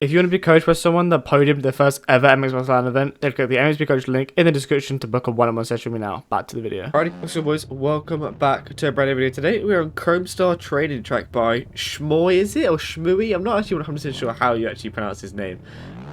If you want to be coached by someone that podiumed their first ever MXGP LAN event, then click the MXGP coach link in the description to book a one-on-one session with me now. Back to the video. Alrighty, what's up boys? Welcome back to a brand new video. Today we're on Chrome Star Trading Track by Shmoy, is it? Or Shmooey? I'm not actually 100% sure how you actually pronounce his name.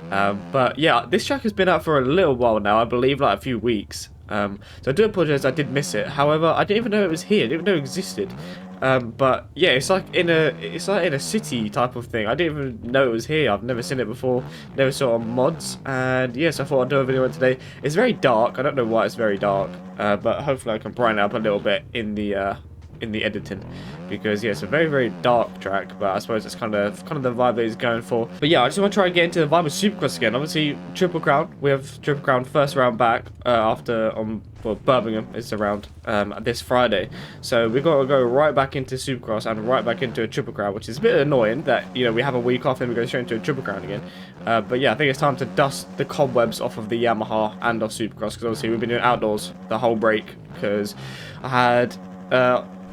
But yeah, this track has been out for a little while now, I believe like a few weeks. So I do apologise, I did miss it. However, I didn't even know it was here. I didn't even know it existed. But yeah, it's like in a city type of thing. I didn't even know it was here. I've never seen it before. Never saw it on mods. And yes, I thought I'd do a video on today. It's very dark. I don't know why it's very dark. But hopefully I can brighten it up a little bit in the editing, because yeah, it's a very dark track, but I suppose it's kind of the vibe that he's going for. But yeah, I just want to try and get into the vibe of Supercross again. Obviously Triple Crown, we have Triple Crown first round back after Birmingham is around this Friday, so we've got to go right back into Supercross and right back into a Triple Crown, which is a bit annoying that, you know, we have a week off and we go straight into a Triple Crown again. But yeah, I think it's time to dust the cobwebs off of the Yamaha and off Supercross, because obviously we've been doing outdoors the whole break, because I had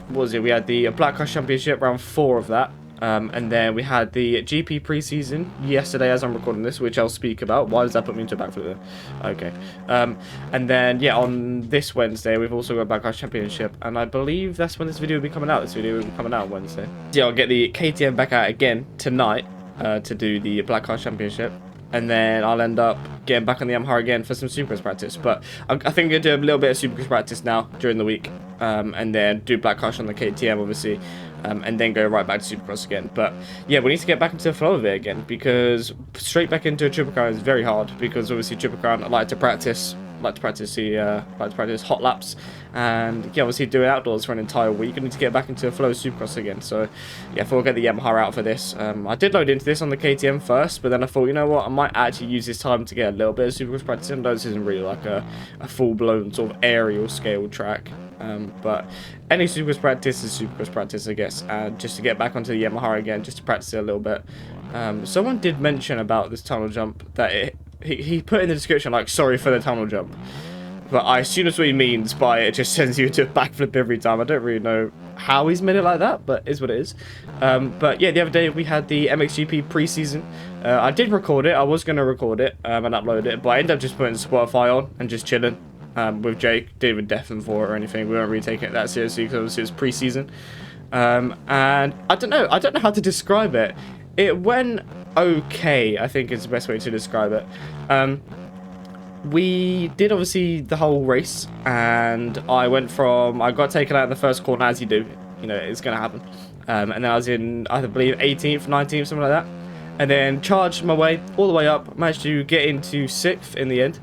what was it? We had the Black Cross Championship, round 4 of that. And then we had the GP preseason yesterday as I'm recording this, which I'll speak about. Why does that put me into a backflip there? Okay. And then, yeah, on this Wednesday, we've also got Black Cross Championship. And I believe that's when this video will be coming out. This video will be coming out on Wednesday. So yeah, I'll get the KTM back out again tonight to do the Black Cross Championship. And then I'll end up getting back on the Yamaha again for some Supercross practice. But I think I'm going to do a little bit of Supercross practice now during the week. And then do Black Cross on the KTM, obviously. And then go right back to Supercross again. But yeah, we need to get back into the flow of it again, because straight back into a Triple Crown is very hard, because obviously Triple Crown I like to practice hot laps, and yeah, obviously doing outdoors for an entire week. I need to get back into the flow of Supercross again. So yeah, I thought I'll get the Yamaha out for this. I did load into this on the KTM first, but then I thought, you know what, I might actually use this time to get a little bit of Supercross practice. And this isn't really like a full-blown sort of aerial scale track. But any Supercross practice is Supercross practice, I guess, and just to get back onto the Yamaha again, just to practice it a little bit. Someone did mention about this tunnel jump, that he put in the description, like, sorry for the tunnel jump, but I assume that's what he means by it just sends you into a backflip every time. I don't really know how he's made it like that, but it is what it is. But yeah, the other day we had the MXGP preseason. I did record it. I was going to record it and upload it, but I ended up just putting Spotify on and just chilling with Jake. Didn't even deafen for it or anything. We weren't really taking it that seriously, because obviously it was preseason. And I don't know how to describe it. It went okay, I think is the best way to describe it. We did obviously the whole race, and I got taken out in the first corner, as you do. You know, it's going to happen. And then I was in, I believe, 18th, 19th, something like that. And then charged my way all the way up, managed to get into 6th in the end.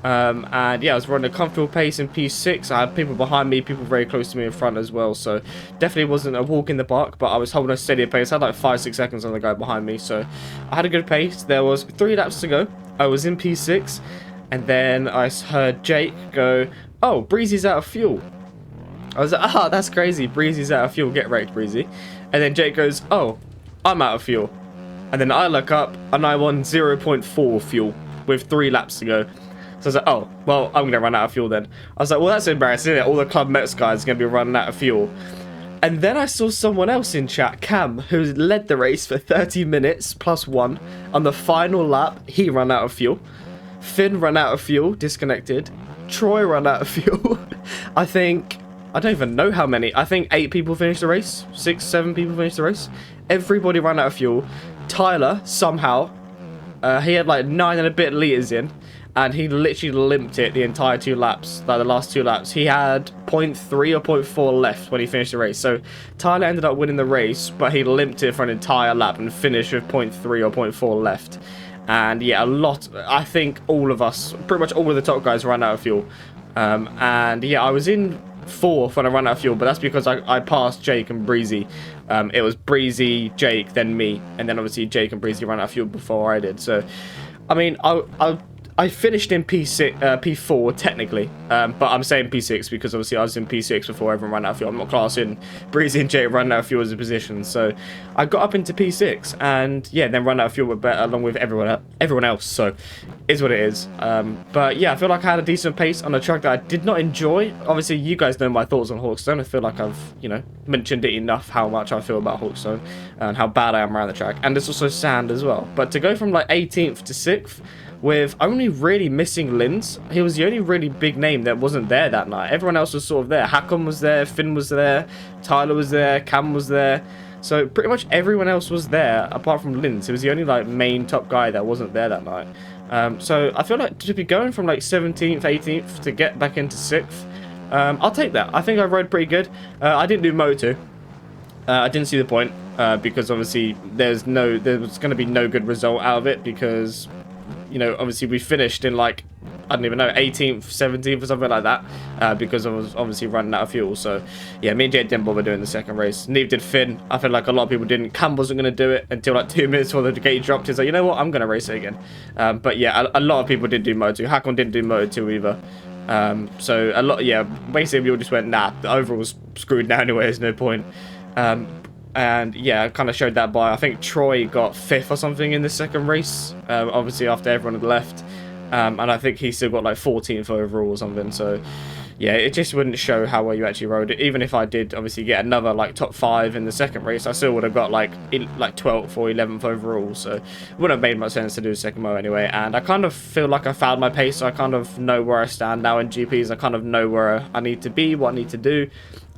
And yeah, I was running a comfortable pace in P6. I had people behind me, people very close to me in front as well, so definitely wasn't a walk in the park, but I was holding a steady pace. I had like 5-6 seconds on the guy behind me, so I had a good pace. There was 3 laps to go. I was in P6, and then I heard Jake go, "Oh, Breezy's out of fuel." I was like, "Ah, that's crazy, Breezy's out of fuel, get wrecked, Breezy." And then Jake goes, "Oh, I'm out of fuel." And then I look up, and I'm on 0.4 fuel with 3 laps to go. So I was like, oh, well, I'm going to run out of fuel then. I was like, well, that's embarrassing, isn't it? All the Club Mets guys are going to be running out of fuel. And then I saw someone else in chat, Cam, who led the race for 30 minutes plus 1. On the final lap, he ran out of fuel. Finn ran out of fuel, disconnected. Troy ran out of fuel. I don't even know how many. I think 8 people finished the race. 6, 7 people finished the race. Everybody ran out of fuel. Tyler, somehow, he had like 9 and a bit litres in. And he literally limped it the entire 2 laps, like the last 2 laps. He had 0.3 or 0.4 left when he finished the race. So Tyler ended up winning the race, but he limped it for an entire lap and finished with 0.3 or 0.4 left. And yeah, I think all of us, pretty much all of the top guys ran out of fuel. And yeah, I was in 4th when I ran out of fuel, but that's because I passed Jake and Breezy. It was Breezy, Jake, then me. And then obviously Jake and Breezy ran out of fuel before I did. So, I mean, I finished in P4 technically, but I'm saying P6 because obviously I was in P6 before everyone ran out of fuel. I'm not classing Breezy and Jay running out of fuel as a position, so I got up into P6 and yeah, then ran out of fuel along with everyone else. So is what it is. But yeah, I feel like I had a decent pace on a track that I did not enjoy. Obviously, you guys know my thoughts on Hawkstone. I feel like I've, you know, mentioned it enough how much I feel about Hawkstone and how bad I am around the track. And there's also sand as well. But to go from like 18th to 6th with only really missing Linz, he was the only really big name that wasn't there that night. Everyone else was sort of there. Hakon was there, Finn was there, Tyler was there, Cam was there. So pretty much everyone else was there apart from Linz. He was the only like main top guy that wasn't there that night. So I feel like to be going from like 17th, 18th to get back into 6th, I'll take that. I think I rode pretty good. I didn't do Moto 2. I didn't see the point because obviously there was going to be no good result out of it because, you know, obviously we finished in like, I don't even know, 18th, 17th or something like that because I was obviously running out of fuel. So yeah, me and Jay didn't bother doing the second race. Neither did Finn. I feel like a lot of people didn't. Cam wasn't going to do it until like 2 minutes before the gate dropped. He's like, you know what, I'm going to race it again. But yeah, a lot of people did do Moto 2. Hakon didn't do Moto 2 either. So a lot, yeah, basically we all just went, nah, the overall's screwed now anyway, there's no point. And yeah, I kind of showed that by, I think Troy got 5th or something in the second race, obviously after everyone had left. And I think he still got like 14th overall or something. So yeah, it just wouldn't show how well you actually rode it. Even if I did obviously get another like top 5 in the second race, I still would have got like 12th or 11th overall. So it wouldn't have made much sense to do a second mo anyway. And I kind of feel like I found my pace. So I kind of know where I stand now in GPs. I kind of know where I need to be, what I need to do.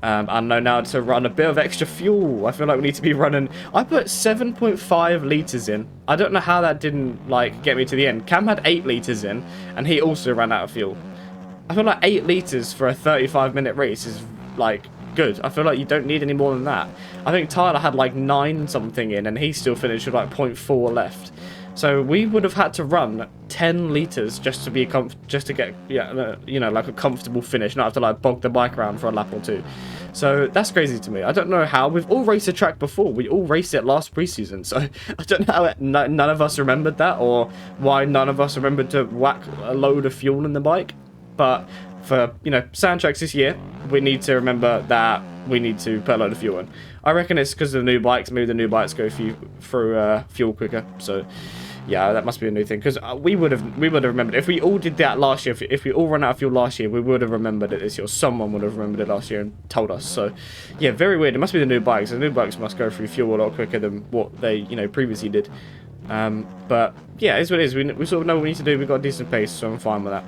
I know now to run a bit of extra fuel. I feel like we need to be running... I put 7.5 litres in. I don't know how that didn't, like, get me to the end. Cam had 8 litres in, and he also ran out of fuel. I feel like 8 litres for a 35-minute race is, like, good. I feel like you don't need any more than that. I think Tyler had, like, 9 something in, and he still finished with, like, 0.4 left. So we would have had to run 10 litres just to be just to get, yeah, you know, like a comfortable finish, not have to like bog the bike around for a lap or two. So that's crazy to me. I don't know how. We've all raced the track before. We all raced it last preseason. So I don't know how none of us remembered that, or why none of us remembered to whack a load of fuel in the bike. But for, you know, sand tracks this year, we need to remember that we need to put a load of fuel in. I reckon it's because of the new bikes. Maybe the new bikes go through fuel quicker. So yeah, that must be a new thing, because we would have remembered if we all did that last year. If we all ran out of fuel last year, we would have remembered it this year. Someone would have remembered it last year and told us. So yeah, very weird. It must be the new bikes. The new bikes must go through fuel a lot quicker than what they, you know, previously did. But yeah, it's what it is. We sort of know what we need to do. We've got a decent pace, so I'm fine with that.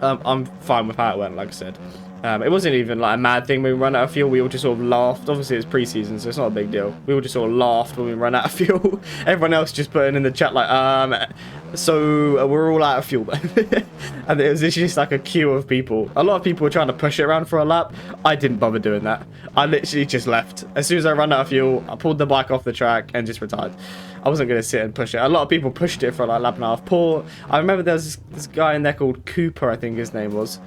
I'm fine with how it went, like I said. It wasn't even like a mad thing when we ran out of fuel. We all just sort of laughed. Obviously, it's pre-season, so it's not a big deal. We all just sort of laughed when we ran out of fuel. Everyone else just putting in the chat like, so we're all out of fuel. And it was literally just like a queue of people. A lot of people were trying to push it around for a lap. I didn't bother doing that. I literally just left. As soon as I ran out of fuel, I pulled the bike off the track and just retired. I wasn't going to sit and push it. A lot of people pushed it for like a lap and a half. I remember there was this guy in there called Cooper, I think his name was.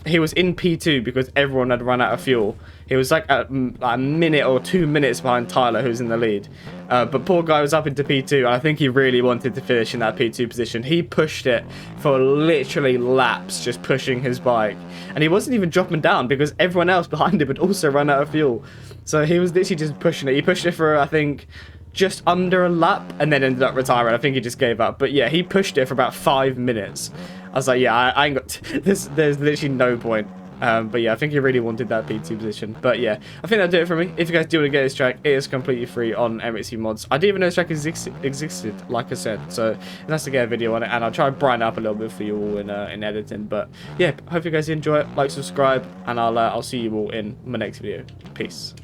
He was in P2 because everyone had run out of fuel. He was like a minute or 2 minutes behind Tyler, who's in the lead. But poor guy was up into P2, and I think he really wanted to finish in that P2 position. He pushed it for literally laps, just pushing his bike. And he wasn't even dropping down because everyone else behind him had also run out of fuel. So he was literally just pushing it. He pushed it for, I think, just under a lap and then ended up retiring. I think he just gave up. But yeah, he pushed it for about 5 minutes. I was like, yeah, I ain't got... There's literally no point. But yeah, I think he really wanted that P2 position. But yeah, I think that'll do it for me. If you guys do want to get this track, it is completely free on MXGP mods. I didn't even know this track existed, like I said. So it's nice to get a video on it, and I'll try and brighten up a little bit for you all in editing. But yeah, hope you guys enjoy it. Like, subscribe, and I'll see you all in my next video. Peace.